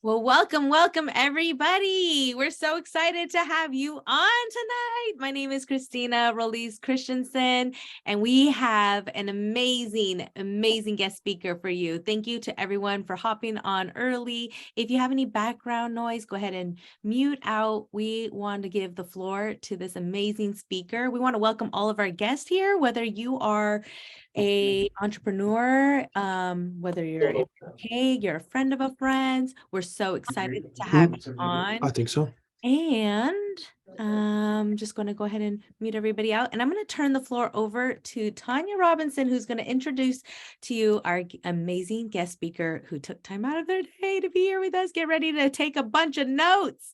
Well, welcome, everybody. We're so excited to have you on tonight. My name is Christina Rolise Christensen, and we have an amazing guest speaker for you. Thank you to everyone for hopping on early. If you have any background noise, go ahead and mute out. We want to give the floor to this amazing speaker. We want to welcome all of our guests here, whether you are an entrepreneur, whether you're you're a friend of a friend. We're so excited to have you on. I think so. And I'm just going to go ahead and mute everybody out. And I'm going to turn the floor over to Tanya Robinson, who's going to introduce to you our amazing guest speaker who took time out of their day to be here with us. Get ready to take a bunch of notes.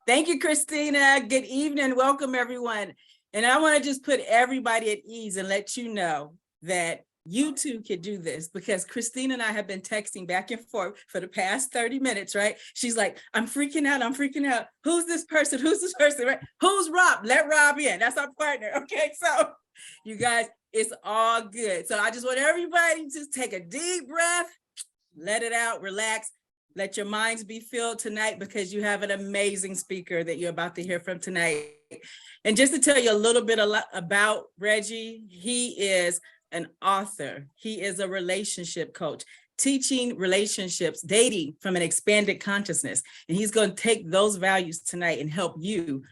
Thank you, Christina. Good evening. Welcome, everyone. And I want to just put everybody at ease and let you know that you too could do this, because Christina and I have been texting back and forth for the past 30 minutes, right? She's like, I'm freaking out. Who's this person? Right? Who's Rob? Let Rob in. That's our partner. Okay, so you guys, it's all good. So I just want everybody to just take a deep breath, let it out, relax. Let your minds be filled tonight, because you have an amazing speaker that you're about to hear from tonight. And just to tell you a little bit about Reggie, he is an author. He is a relationship coach, teaching relationships, dating from an expanded consciousness. And he's going to take those values tonight and help you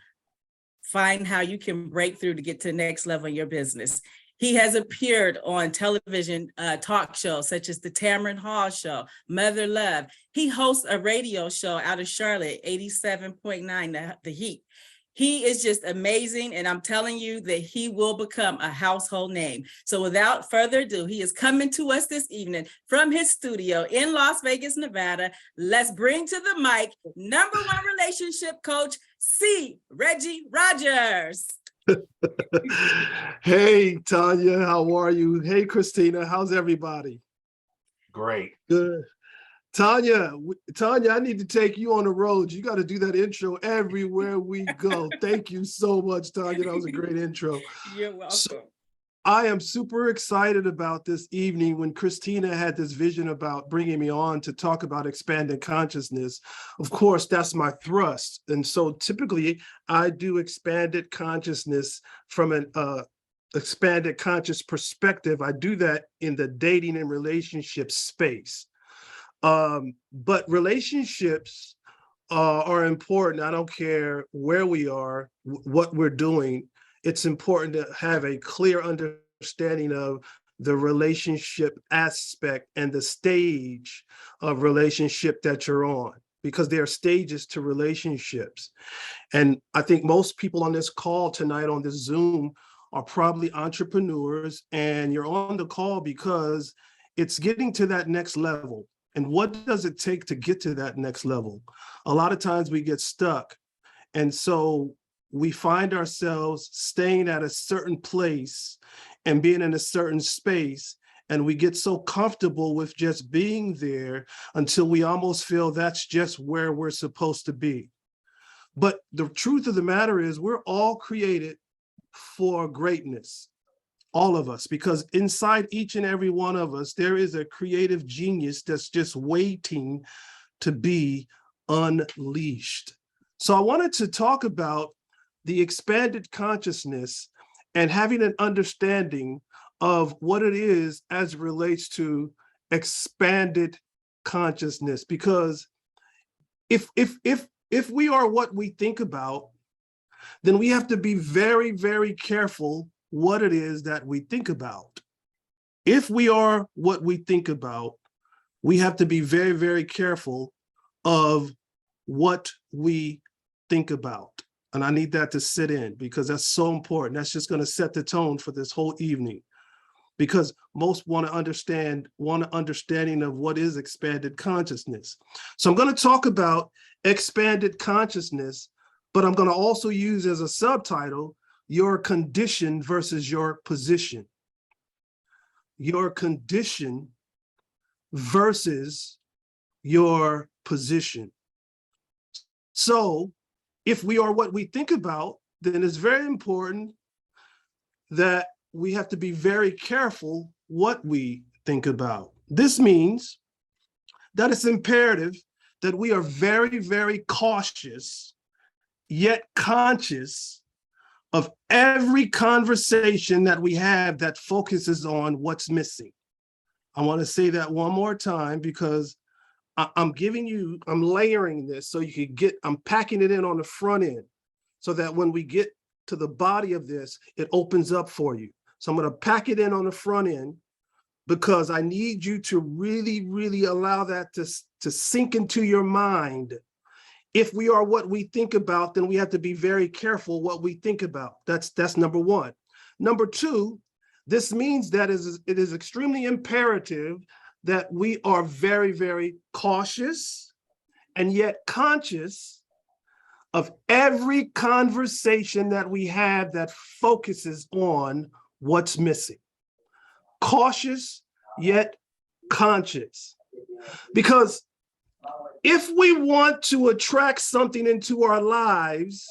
find how you can break through to get to the next level in your business. He has appeared on television talk shows such as the Tamron Hall Show, Mother Love. He hosts a radio show out of Charlotte, 87.9, The Heat. He is just amazing, and I'm telling you that he will become a household name. So without further ado, he is coming to us this evening from his studio in Las Vegas, Nevada. Let's bring to the mic #1 relationship coach, C.RegiRodgers. Hey, Tanya, how are you? Hey, Christina, how's everybody? Great. Good. Tanya, I need to take you on the road. You got to do that intro everywhere we go. Thank you so much, Tanya. That was a great intro. You're welcome. So, I am super excited about this evening when Christina had this vision about bringing me on to talk about expanded consciousness. Of course, that's my thrust. And so typically I do expanded consciousness from an expanded conscious perspective. I do that in the dating and relationship space. But relationships are important. I don't care where we are, what we're doing. It's important to have a clear understanding of the relationship aspect and the stage of relationship that you're on, because there are stages to relationships. And I think most people on this call tonight on this Zoom are probably entrepreneurs, and you're on the call because it's getting to that next level. And what does it take to get to that next level? A lot of times we get stuck. And so we find ourselves staying at a certain place and being in a certain space. And we get so comfortable with just being there until we almost feel that's just where we're supposed to be. But the truth of the matter is we're all created for greatness. All of us, because inside each and every one of us, there is a creative genius that's just waiting to be unleashed. So I wanted to talk about the expanded consciousness and having an understanding of what it is as it relates to expanded consciousness. Because if we are what we think about, then we have to be very, very careful what it is that we think about. If we are what we think about, we have to be very, very careful of what we think about. And I need that to sit in, because that's so important. That's just going to set the tone for this whole evening, because most want an understanding of what is expanded consciousness. So I'm going to talk about expanded consciousness, but I'm going to also use as a subtitle, your condition versus your position. Your condition versus your position. So if we are what we think about, then it's very important that we have to be very careful what we think about. This means that it's imperative that we are very, very cautious, yet conscious of every conversation that we have that focuses on what's missing. I want to say that one more time because I'm layering this so you can get, I'm packing it in on the front end so that when we get to the body of this, it opens up for you. So I'm going to pack it in on the front end because I need you to really, really allow that to sink into your mind. If we are what we think about, then we have to be very careful what we think about. That's number one. Number two, this means that it is extremely imperative that we are very, very cautious and yet conscious of every conversation that we have that focuses on what's missing. Cautious, yet conscious. Because if we want to attract something into our lives,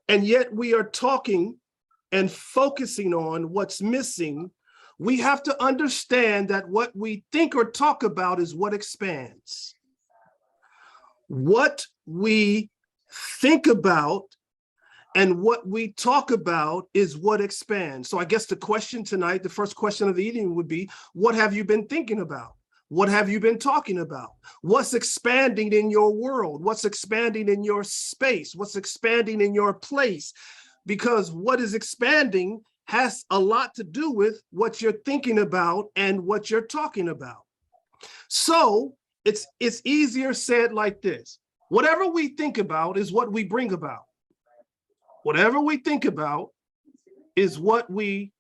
and yet we are talking and focusing on what's missing, we have to understand that what we think or talk about is what expands. What we think about and what we talk about is what expands. So I guess the question tonight, the first question of the evening would be, what have you been thinking about? What have you been talking about? What's expanding in your world? What's expanding in your space? What's expanding in your place? Because what is expanding has a lot to do with what you're thinking about and what you're talking about. So it's easier said like this. Whatever we think about is what we bring about. Whatever we think about is what we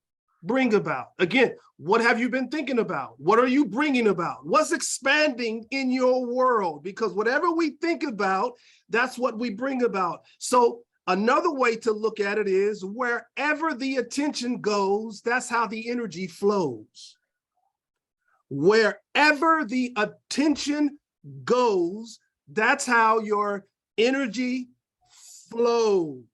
bring about. Again, what have you been thinking about? What are you bringing about? What's expanding in your world? Because whatever we think about, that's what we bring about. So another way to look at it is wherever the attention goes, that's how the energy flows. Wherever the attention goes, that's how your energy flows.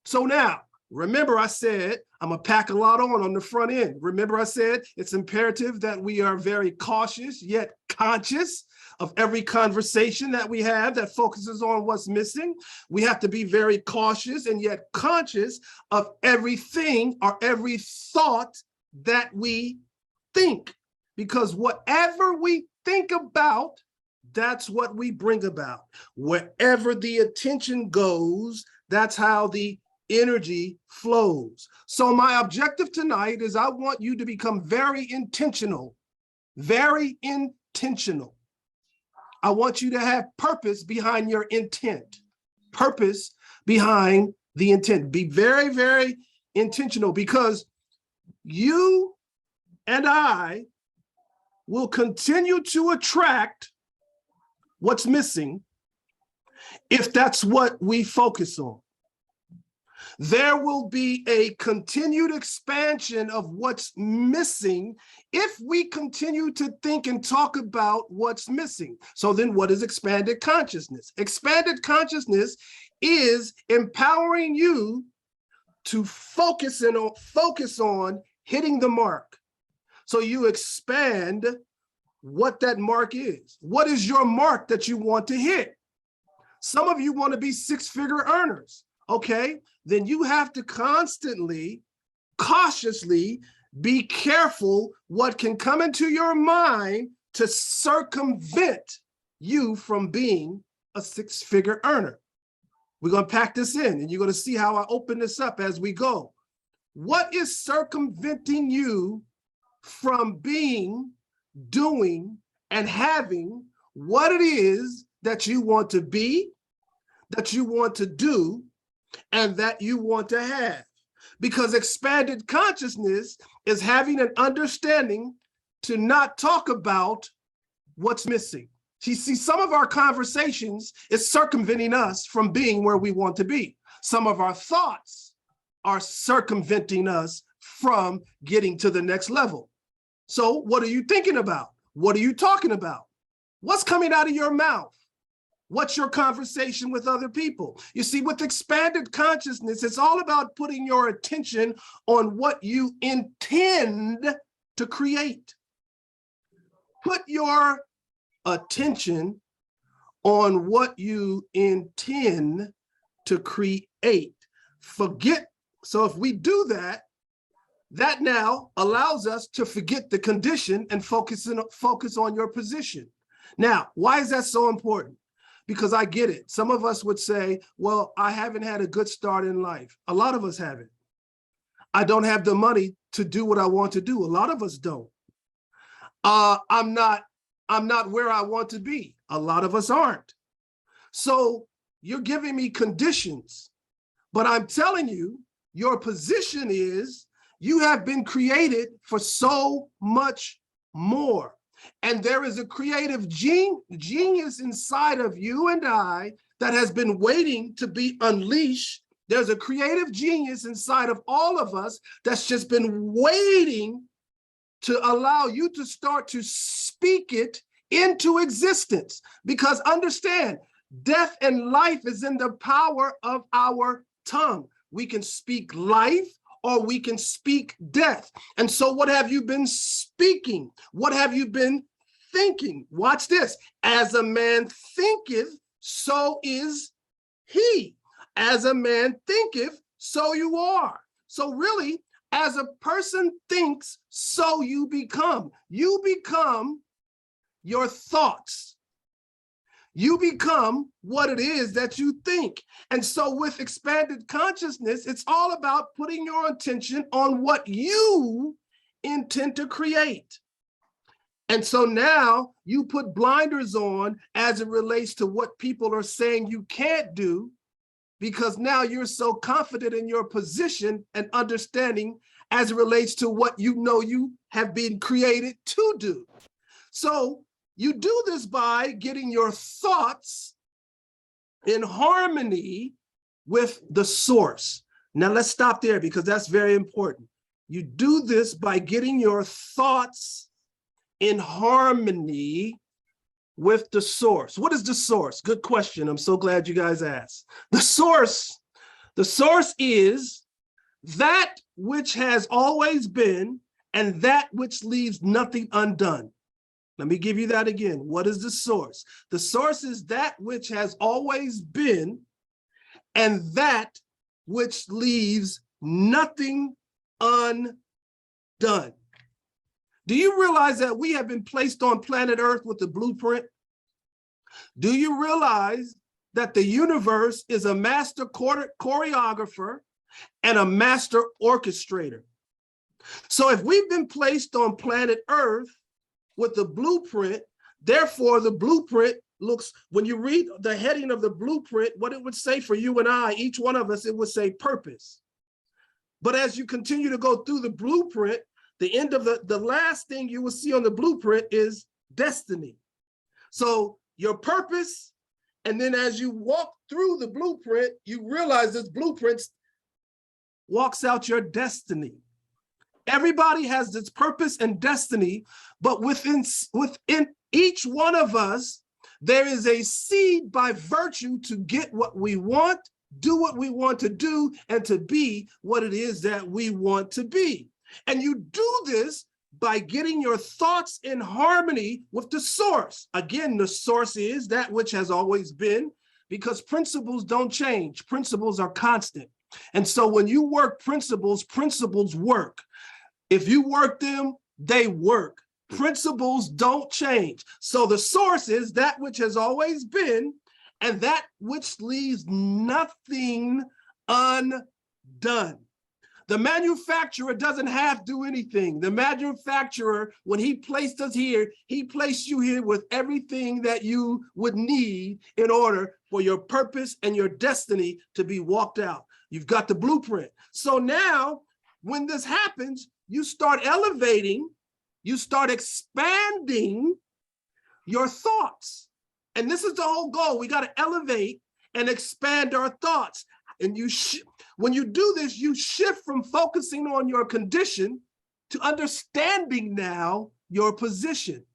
So now, remember I said, I'm gonna pack a lot on the front end. Remember I said, it's imperative that we are very cautious yet conscious of every conversation that we have that focuses on what's missing. We have to be very cautious and yet conscious of everything or every thought that we think. Because whatever we think about, that's what we bring about. Wherever the attention goes, that's how the energy flows. So my objective tonight is I want you to become very intentional, very intentional. I want you to have purpose behind your intent, purpose behind the intent. Be very, very intentional because you and I will continue to attract what's missing if that's what we focus on. There will be a continued expansion of what's missing if we continue to think and talk about what's missing. So then what is expanded consciousness? Expanded consciousness is empowering you to focus on hitting the mark. So you expand what that mark is. What is your mark that you want to hit? Some of you want to be six-figure earners. Okay, then you have to constantly, cautiously be careful what can come into your mind to circumvent you from being a six-figure earner. We're going to pack this in and you're going to see how I open this up as we go. What is circumventing you from being, doing, and having what it is that you want to be, that you want to do, and that you want to have? Because expanded consciousness is having an understanding to not talk about what's missing. See, some of our conversations is circumventing us from being where we want to be. Some of our thoughts are circumventing us from getting to the next level. So what are you thinking about? What are you talking about? What's coming out of your mouth? What's your conversation with other people? You see, with expanded consciousness, it's all about putting your attention on what you intend to create. Put your attention on what you intend to create. Forget. So if we do that, that now allows us to forget the condition and focus on your position. Now, why is that so important? Because I get it. Some of us would say, well, I haven't had a good start in life. A lot of us haven't. I don't have the money to do what I want to do. A lot of us don't. I'm not where I want to be. A lot of us aren't. So you're giving me conditions, but I'm telling you, your position is you have been created for so much more. And there is a creative genius inside of you and I that has been waiting to be unleashed. There's a creative genius inside of all of us that's just been waiting to allow you to start to speak it into existence. Because understand, death and life is in the power of our tongue. We can speak life or we can speak death. And so what have you been speaking? What have you been thinking? Watch this. As a man thinketh, so is he. As a man thinketh, so you are. So really, as a person thinks, so you become. You become your thoughts. You become what it is that you think. And so with expanded consciousness, it's all about putting your attention on what you intend to create. And so now you put blinders on as it relates to what people are saying you can't do, because now you're so confident in your position and understanding as it relates to what you know you have been created to do. So you do this by getting your thoughts in harmony with the source. Now let's stop there because that's very important. You do this by getting your thoughts in harmony with the source. What is the source? Good question. I'm so glad you guys asked. The source is that which has always been and that which leaves nothing undone. Let me give you that again. What is the source? The source is that which has always been and that which leaves nothing undone. Do you realize that we have been placed on planet Earth with the blueprint? Do you realize that the universe is a master choreographer and a master orchestrator? So if we've been placed on planet Earth with the blueprint, therefore the blueprint looks, when you read the heading of the blueprint, what it would say for you and I, each one of us, it would say purpose. But as you continue to go through the blueprint, the end of the last thing you will see on the blueprint is destiny. So your purpose, and then as you walk through the blueprint, you realize this blueprint walks out your destiny. Everybody has this purpose and destiny, but within each one of us, there is a seed by virtue to get what we want, do what we want to do, and to be what it is that we want to be. And you do this by getting your thoughts in harmony with the source. Again, the source is that which has always been, because principles don't change. Principles are constant. And so when you work principles, principles work. If you work them, they work. Principles don't change. So the source is that which has always been and that which leaves nothing undone. The manufacturer doesn't have to do anything. The manufacturer, when he placed us here, he placed you here with everything that you would need in order for your purpose and your destiny to be walked out. You've got the blueprint. So now, when this happens, you start elevating, you start expanding your thoughts. And this is the whole goal. We got to elevate and expand our thoughts. And when you do this, you shift from focusing on your condition to understanding now your position.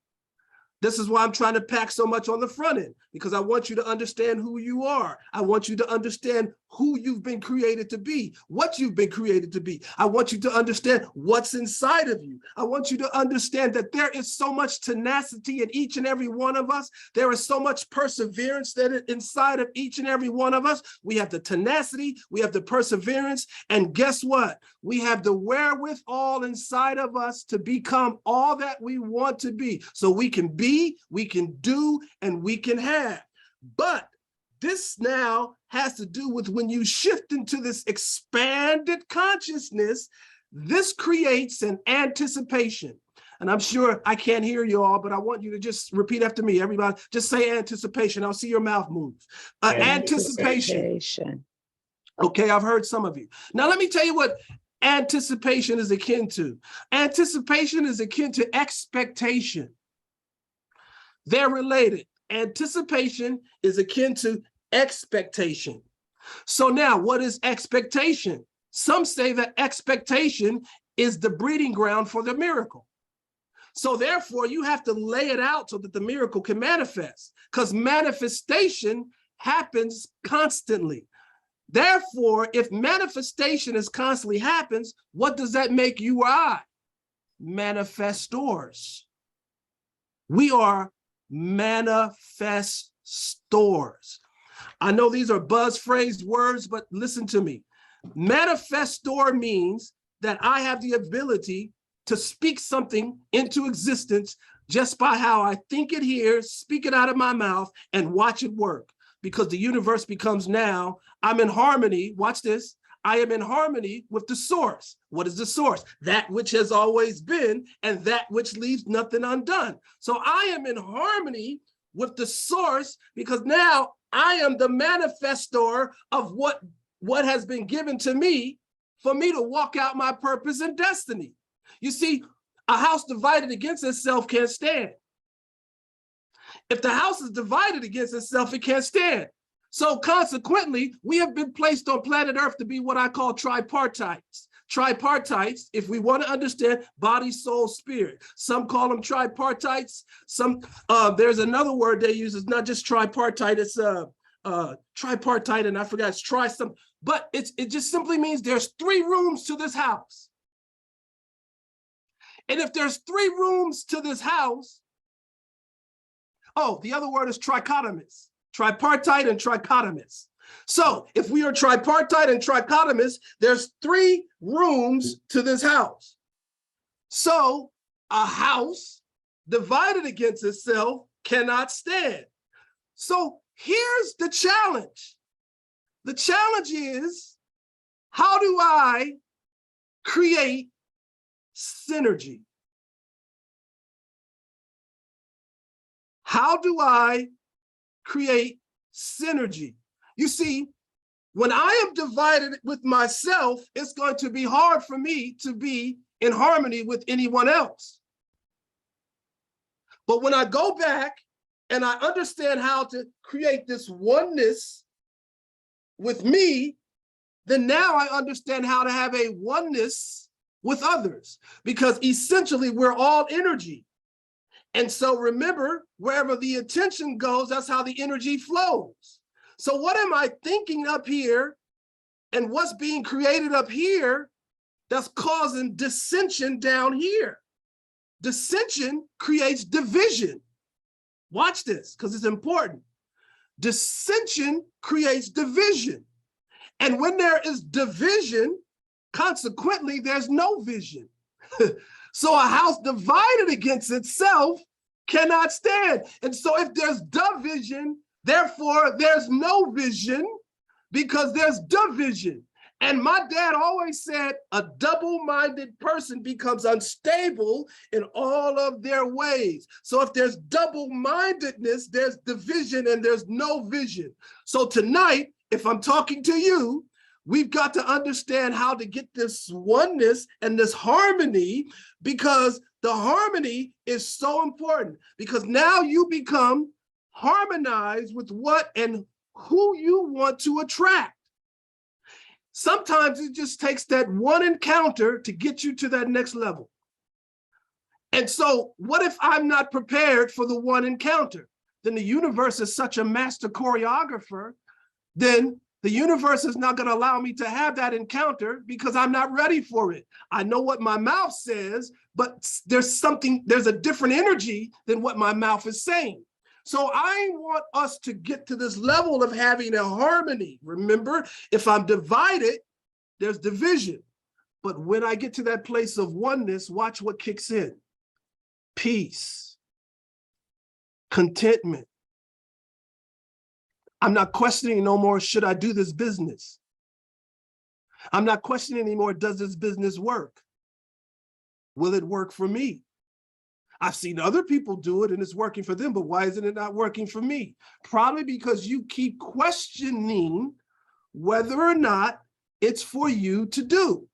This is why I'm trying to pack so much on the front end, because I want you to understand who you are. I want you to understand who you've been created to be, what you've been created to be. I want you to understand what's inside of you. I want you to understand that there is so much tenacity in each and every one of us. There is so much perseverance that is inside of each and every one of us. We have the tenacity, we have the perseverance, and guess what? We have the wherewithal inside of us to become all that we want to be. So we can be, we can do, and we can have. But this now has to do with when you shift into this expanded consciousness, this creates an anticipation. And I'm sure I can't hear you all, but I want you to just repeat after me. Everybody, just say anticipation. I'll see your mouth move. Anticipation. Okay, I've heard some of you. Now, let me tell you what anticipation is akin to. Anticipation is akin to expectation. They're related. Anticipation is akin to expectation. So now, what is expectation? Some say that expectation is the breeding ground for the miracle. So therefore, you have to lay it out so that the miracle can manifest, because manifestation happens constantly. Therefore, if manifestation is constantly happens, what does that make you or I? Manifestors. We are manifestors. I know these are buzz phrase words, but listen to me. Manifestor means that I have the ability to speak something into existence just by how I think it here, speak it out of my mouth, and watch it work. Because the universe becomes now, I'm in harmony, watch this, I am in harmony with the source. What is the source? That which has always been and that which leaves nothing undone. So I am in harmony with the source because now I am the manifestor of what has been given to me for me to walk out my purpose and destiny. You see, a house divided against itself can't stand. If the house is divided against itself, it can't stand. So consequently, we have been placed on planet Earth to be what I call tripartites. Tripartites, if we want to understand body, soul, spirit. Some call them tripartites. Some there's another word they use. It's not just tripartite. It's tripartite, and I forgot. It's try some. But it just simply means there's 3 rooms to this house. And if there's 3 rooms to this house, oh, the other word is trichotomous. Tripartite and trichotomous. So if we are tripartite and trichotomous, there's 3 rooms to this house. So a house divided against itself cannot stand. So here's the challenge. The challenge is, how do I create synergy? How do I create synergy? You see, when I am divided with myself, it's going to be hard for me to be in harmony with anyone else. But when I go back and I understand how to create this oneness with me, then now I understand how to have a oneness with others, because essentially we're all energy. And so remember, wherever the attention goes, that's how the energy flows. So what am I thinking up here and what's being created up here that's causing dissension down here? Dissension creates division. Watch this, because it's important. Dissension creates division. And when there is division, consequently, there's no vision. So a house divided against itself cannot stand. And so if there's division, therefore there's no vision, because there's division. And my dad always said a double-minded person becomes unstable in all of their ways. So if there's double-mindedness, there's division and there's no vision. So tonight, if I'm talking to you, we've got to understand how to get this oneness and this harmony, because the harmony is so important, because now you become harmonized with what and who you want to attract. Sometimes it just takes that one encounter to get you to that next level. And so what if I'm not prepared for the one encounter? Then the universe is such a master choreographer, then The universe is not going to allow me to have that encounter because I'm not ready for it. I know what my mouth says, but there's a different energy than what my mouth is saying. So I want us to get to this level of having a harmony. Remember, if I'm divided, there's division. But when I get to that place of oneness, watch what kicks in. Peace, contentment. I'm not questioning no more, should I do this business? I'm not questioning anymore, does this business work? Will it work for me? I've seen other people do it and it's working for them, but why isn't it not working for me? Probably because you keep questioning whether or not it's for you to do.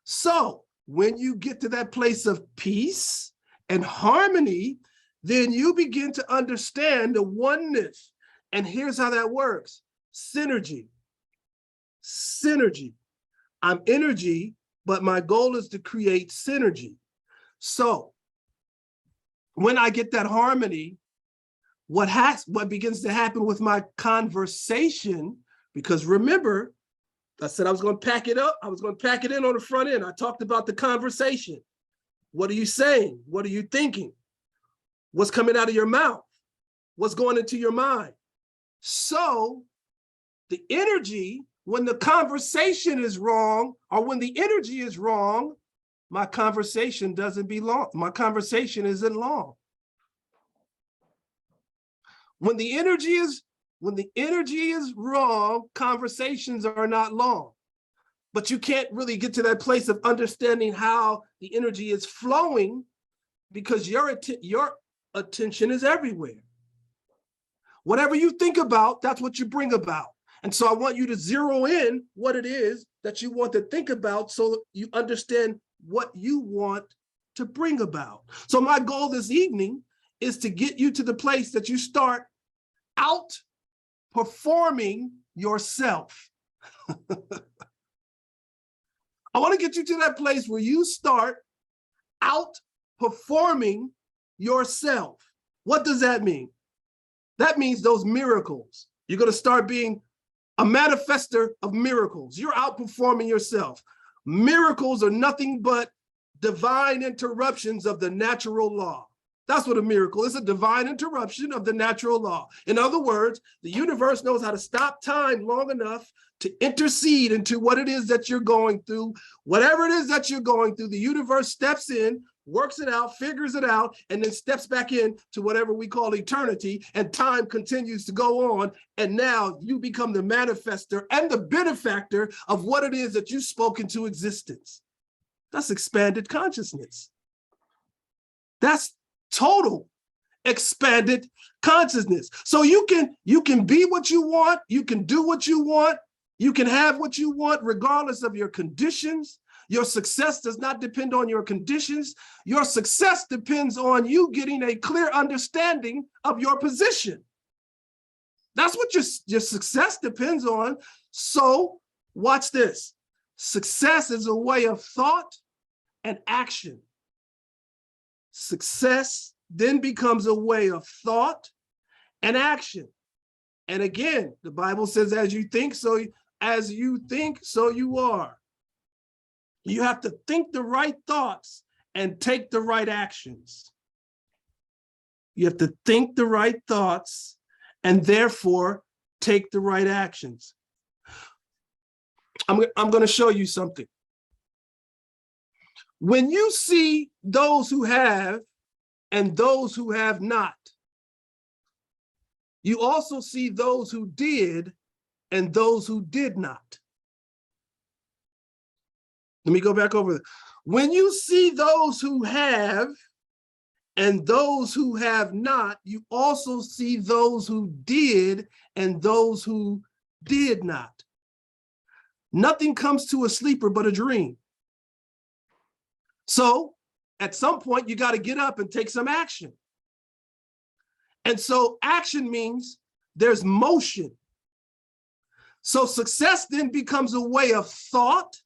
So when you get to that place of peace and harmony, then you begin to understand the oneness. And here's how that works. Synergy. Synergy. I'm energy, but my goal is to create synergy. So when I get that harmony, what begins to happen with my conversation, because remember, I said I was going to pack it up. I was going to pack it in on the front end. I talked about the conversation. What are you saying? What are you thinking? What's coming out of your mouth? What's going into your mind? So the energy, when the conversation is wrong, or when the energy is wrong, my conversation doesn't belong. My conversation isn't long. When the energy is wrong, conversations are not long. But you can't really get to that place of understanding how the energy is flowing because your attention is everywhere. Whatever you think about, that's what you bring about. And so I want you to zero in what it is that you want to think about so you understand what you want to bring about. So my goal this evening is to get you to the place that you start outperforming yourself. I want to get you to that place where you start outperforming yourself. What does that mean? That means those miracles. You're going to start being a manifester of miracles. You're outperforming yourself. Miracles are nothing but divine interruptions of the natural law. That's what a miracle is, a divine interruption of the natural law. In other words, the universe knows how to stop time long enough to intercede into what it is that you're going through. Whatever it is that you're going through, the universe steps in, works it out, figures it out, and then steps back in to whatever we call eternity, and time continues to go on. And now you become the manifester and the benefactor of what it is that you spoke into existence. That's expanded consciousness. That's total expanded consciousness. So you can be what you want, you can do what you want, you can have what you want regardless of your conditions. Your success does not depend on your conditions. Your success depends on you getting a clear understanding of your position. That's what your success depends on. So watch this. Success is a way of thought and action. Success then becomes a way of thought and action. And again, the Bible says, as you think, so you are. You have to think the right thoughts and take the right actions. You have to think the right thoughts and therefore take the right actions. I'm going to show you something. When you see those who have and those who have not, you also see those who did and those who did not. Let me go back over it. When you see those who have and those who have not, you also see those who did and those who did not. Nothing comes to a sleeper but a dream. So at some point, you got to get up and take some action. And so action means there's motion. So success then becomes a way of thought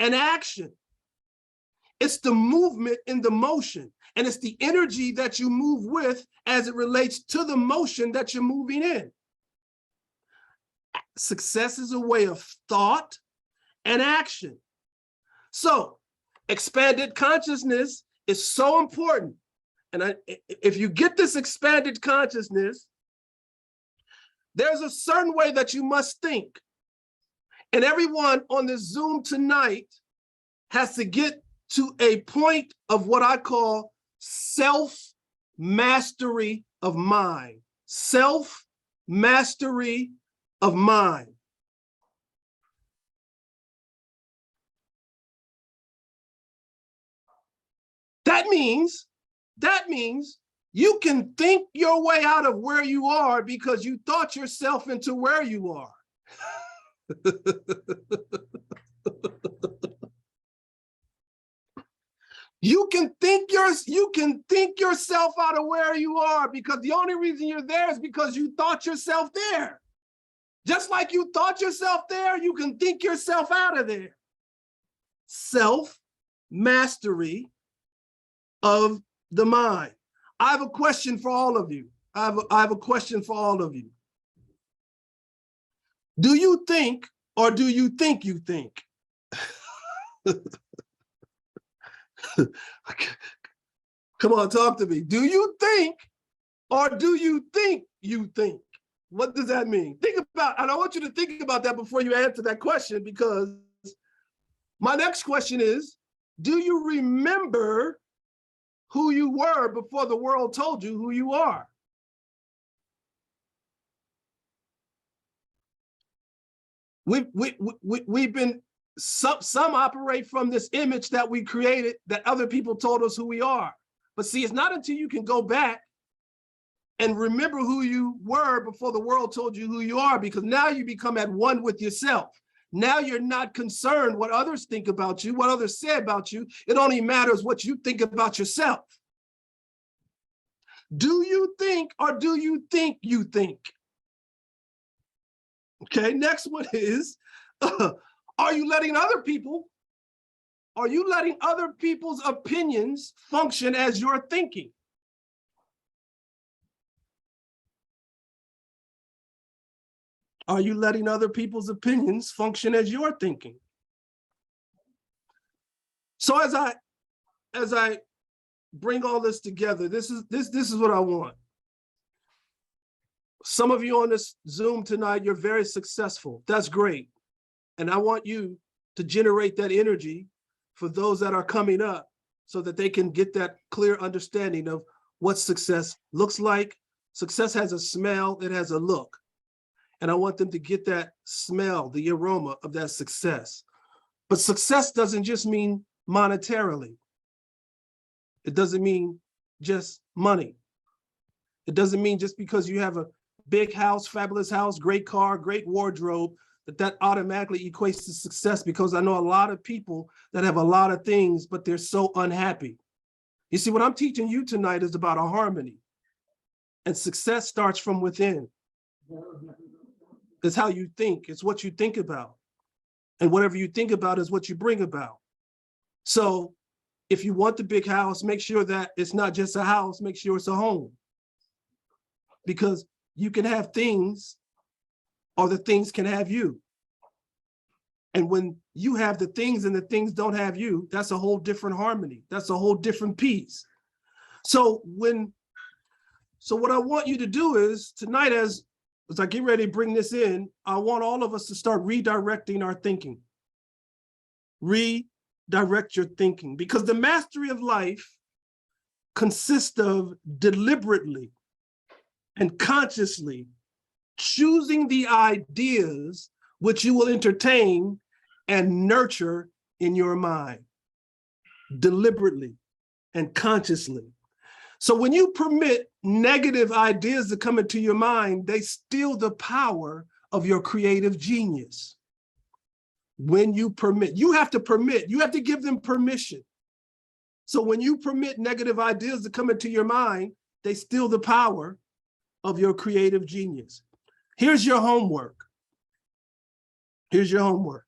and action. It's the movement in the motion, and it's the energy that you move with as it relates to the motion that you're moving in. Success is a way of thought and action. So expanded consciousness is so important. And if you get this expanded consciousness, there's a certain way that you must think. And everyone on this Zoom tonight has to get to a point of what I call self-mastery of mind. Self-mastery of mind. That means you can think your way out of where you are because you thought yourself into where you are. You can think yourself out of where you are because the only reason you're there is because you thought yourself there. Just like you thought yourself there, you can think yourself out of there. Self-mastery of the mind. I have a question for all of you. I have a question for all of you. Do you think, or do you think you think? Come on, talk to me. Do you think, or do you think you think? What does that mean? Think about, and I want you to think about that before you answer that question, because my next question is, do you remember who you were before the world told you who you are? We've been, some operate from this image that we created that other people told us who we are. But see, it's not until you can go back and remember who you were before the world told you who you are, because now you become at one with yourself. Now you're not concerned what others think about you, what others say about you. It only matters what you think about yourself. Do you think, or do you think you think? Okay, next one is, are you letting other people's opinions function as your thinking? Are you letting other people's opinions function as your thinking? So as I bring all this together, this is what I want. Some of you on this Zoom tonight, you're very successful. That's great. And I want you to generate that energy for those that are coming up so that they can get that clear understanding of what success looks like. Success has a smell, it has a look. And I want them to get that smell, the aroma of that success. But success doesn't just mean monetarily. It doesn't mean just money. It doesn't mean just because you have a big house, fabulous house, great car, great wardrobe, that automatically equates to success, because I know a lot of people that have a lot of things, but they're so unhappy. You see, what I'm teaching you tonight is about a harmony. And success starts from within. It's how you think. It's what you think about. And whatever you think about is what you bring about. So if you want the big house, make sure that it's not just a house, make sure it's a home. Because you can have things, or the things can have you. And when you have the things and the things don't have you, that's a whole different harmony. That's a whole different piece. So what I want you to do is tonight, as I get ready to bring this in, I want all of us to start redirecting our thinking. Redirect your thinking, because the mastery of life consists of deliberately and consciously choosing the ideas which you will entertain and nurture in your mind, deliberately and consciously. So when you permit negative ideas to come into your mind, they steal the power of your creative genius. When you permit, you have to give them permission. So when you permit negative ideas to come into your mind, they steal the power of your creative genius. Here's your homework. Here's your homework.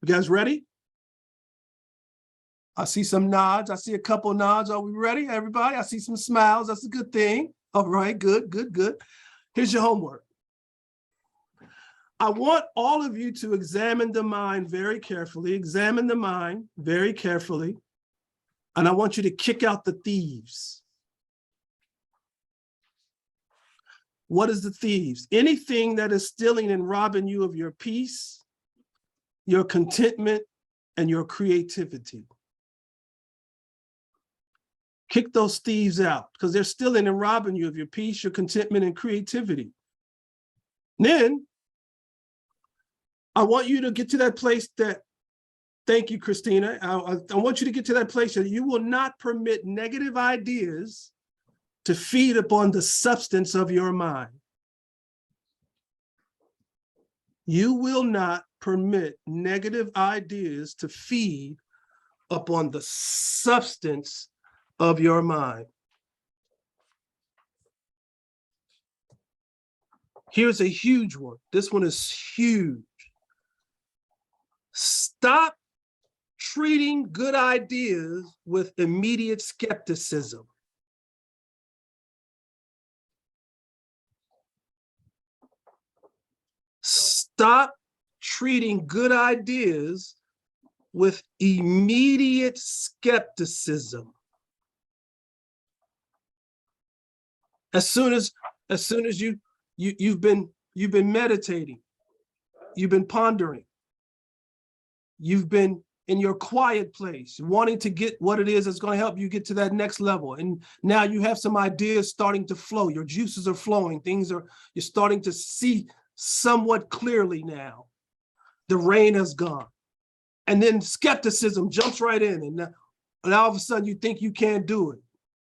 You guys ready? I see some nods. I see a couple nods. Are we ready, everybody? I see some smiles. That's a good thing. All right, good, good, good. Here's your homework. I want all of you to examine the mind very carefully, examine the mind very carefully, and I want you to kick out the thieves. What is the thieves? Anything that is stealing and robbing you of your peace, your contentment, and your creativity. Kick those thieves out because they're stealing and robbing you of your peace, your contentment, and creativity. Then I want you to get to that place that, thank you, Christina. I want you to get to that place that you will not permit negative ideas to feed upon the substance of your mind. You will not permit negative ideas to feed upon the substance of your mind. Here's a huge one. This one is huge. Stop treating good ideas with immediate skepticism. Stop treating good ideas with immediate skepticism. As soon as you've been meditating, you've been pondering, you've been in your quiet place, wanting to get what it is that's going to help you get to that next level. And now you have some ideas starting to flow. Your juices are flowing. You're starting to see somewhat clearly now. The rain has gone. And then skepticism jumps right in. And all of a sudden you think you can't do it.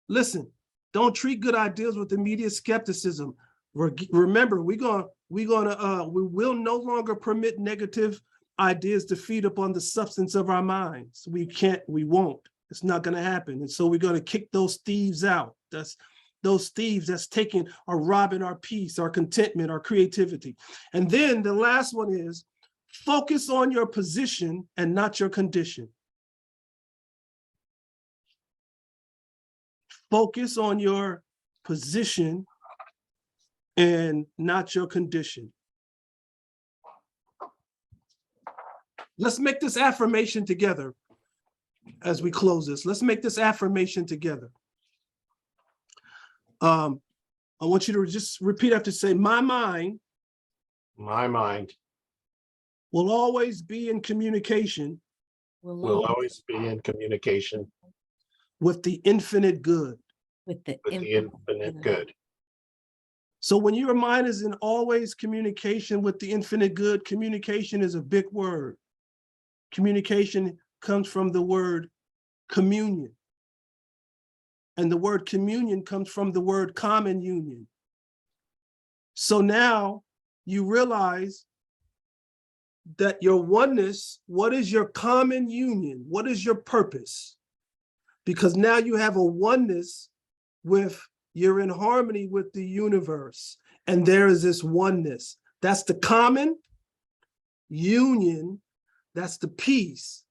Listen, don't treat good ideas with immediate skepticism. Remember, we will no longer permit negative ideas to feed upon the substance of our minds. We won't. It's not going to happen. And so we're going to kick those thieves out. Those thieves that's taking or robbing our peace, our contentment, our creativity. And then the last one is focus on your position and not your condition. Focus on your position and not your condition. Let's make this affirmation together as we close this. Let's make this affirmation together. I want you to just repeat after, say, my mind will always be in communication will always be in communication with the infinite good. with the infinite good. So when your mind is in always communication with the infinite good, communication is a big word. Communication comes from the word communion. And the word communion comes from the word common union. So now you realize that your oneness, what is your common union? What is your purpose? Because now you have a oneness you're in harmony with the universe, and there is this oneness. That's the common union, that's the peace.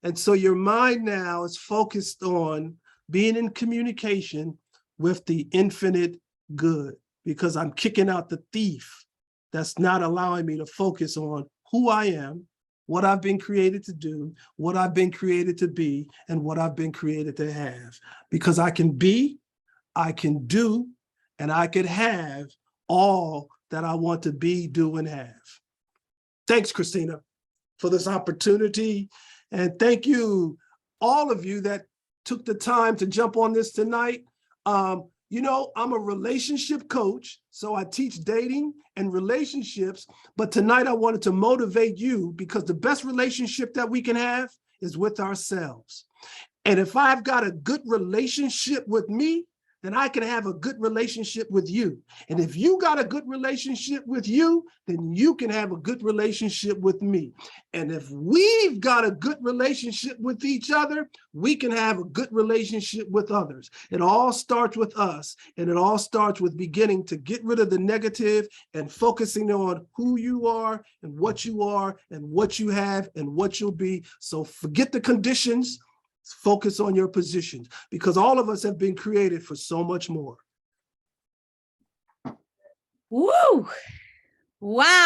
And so your mind now is focused on being in communication with the infinite good, because I'm kicking out the thief that's not allowing me to focus on who I am, what I've been created to do, what I've been created to be, and what I've been created to have. Because I can be, I can do, and I could have all that I want to be, do, and have. Thanks, Christina, for this opportunity. And thank you, all of you that took the time to jump on this tonight. You know, I'm a relationship coach, so I teach dating and relationships, but tonight I wanted to motivate you, because the best relationship that we can have is with ourselves. And if I've got a good relationship with me, then I can have a good relationship with you. And if you got a good relationship with you, then you can have a good relationship with me. And if we've got a good relationship with each other, we can have a good relationship with others. It all starts with us, and it all starts with beginning to get rid of the negative and focusing on who you are and what you have and what you'll be. So forget the conditions. Focus on your positions, because all of us have been created for so much more. Woo! Wow.